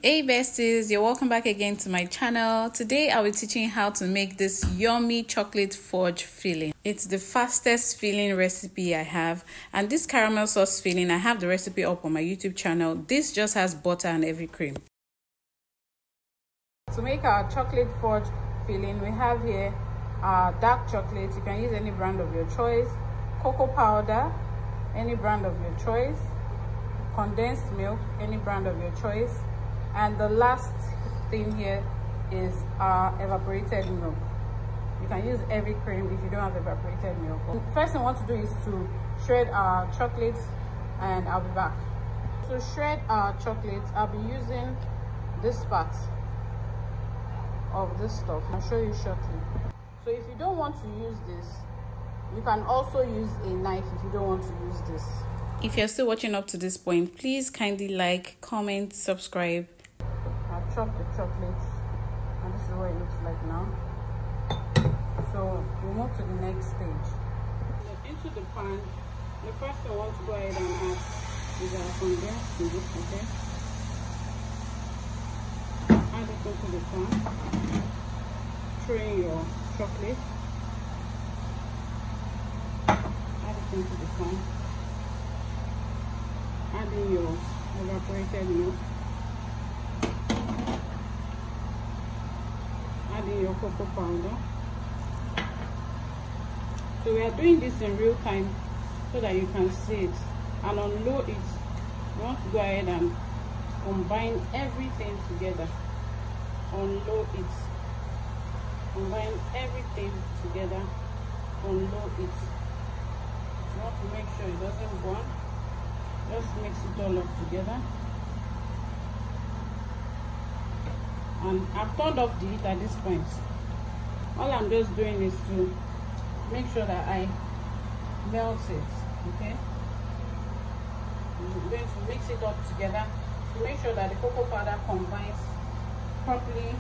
Hey besties, you're welcome back again to my channel. Today I'll be teaching how to make this yummy chocolate fudge filling. It's the fastest filling recipe I have, and this caramel sauce filling, I have the recipe up on my YouTube channel. This just has butter and heavy cream. To make our chocolate fudge filling, we have here dark chocolate. You can use any brand of your choice, cocoa powder, any brand of your choice, condensed milk, any brand of your choice, and the last thing here is evaporated milk. You can use heavy cream if you don't have evaporated milk. First thing I want to do is to shred our chocolate, and I'll be back. To shred our chocolate, I'll be using this part of this stuff. I'll show you shortly. So if you don't want to use this, you can also use a knife if you don't want to use this. If you're still watching up to this point, please kindly like, comment, subscribe. I've chopped the chocolates, and this is what it looks like now. So we move to the next stage. Into the pan, the first thing I want to go ahead and add is our condensed milk, okay? Add it into the pan. Throw in your chocolate. Add it into the pan. Add in your evaporated milk. Add in your cocoa powder. So we are doing this in real time so that you can see it. And on low heat, you want to go ahead and combine everything together. On low heat, combine everything together on low heat. You want to make sure it doesn't burn. Just mix it all up together. And I've turned off the heat at this point. All I'm just doing is to make sure that I melt it, okay? I'm going to mix it up together to make sure that the cocoa powder combines properly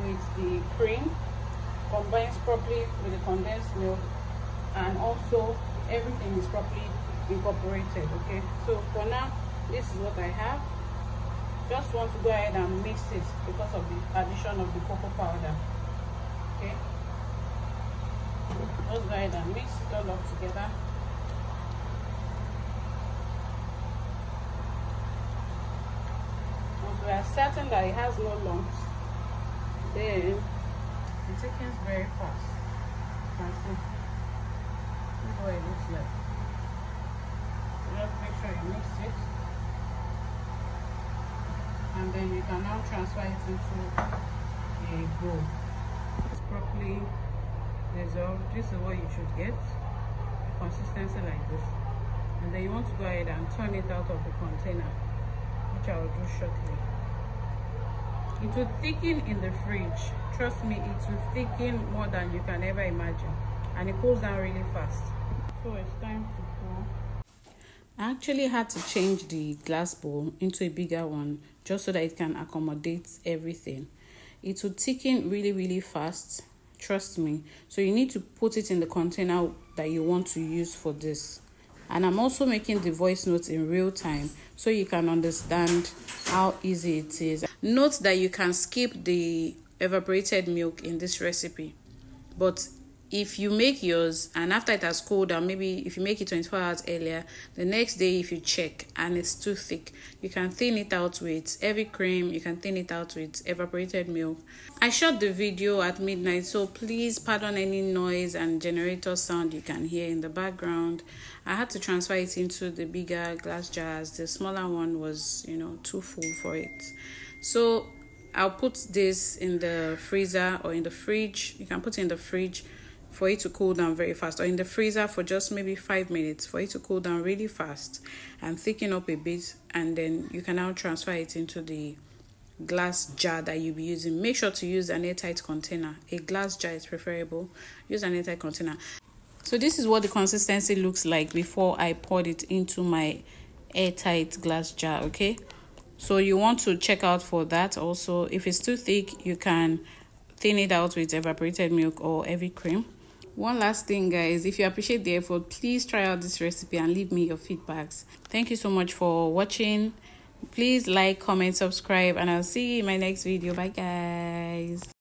with the cream, combines properly with the condensed milk, and also everything is properly incorporated, okay? So for now, this is what I have. Just want to go ahead and mix it because of the addition of the cocoa powder, okay? Just go ahead and mix it all up together. Once we are certain that it has no lumps, then it thickens very fast. You can see. This is what it looks like. Just make sure you mix it, and then you can now transfer it into a bowl. It's properly dissolved. This is what you should get, a consistency like this. And then you want to go ahead and turn it out of the container, which I will do shortly. It will thicken in the fridge. Trust me, it will thicken more than you can ever imagine, and it cools down really fast. So it's time to pour. I actually had to change the glass bowl into a bigger one just so that it can accommodate everything. It will thicken really fast, trust me. So you need to put it in the container that you want to use for this. And I'm also making the voice notes in real time so you can understand how easy it is. Note that you can skip the evaporated milk in this recipe, but if you make yours and after it has cooled down, maybe if you make it 24 hours earlier, the next day if you check and it's too thick, you can thin it out with heavy cream, you can thin it out with evaporated milk. I shot the video at midnight, so please pardon any noise and generator sound you can hear in the background. I had to transfer it into the bigger glass jars. The smaller one was, too full for it. So I'll put this in the freezer or in the fridge. You can put it in the fridge for it to cool down very fast, or in the freezer for just maybe 5 minutes for it to cool down really fast and thicken up a bit, and then you can now transfer it into the glass jar that you'll be using. Make sure to use an airtight container. A glass jar is preferable. Use an airtight container. So this is what the consistency looks like before I poured it into my airtight glass jar, okay? So you want to check out for that also. If it's too thick, you can thin it out with evaporated milk or heavy cream. One last thing, guys, if you appreciate the effort, please try out this recipe and leave me your feedbacks. Thank you so much for watching. Please like, comment, subscribe, and I'll see you in my next video. Bye guys.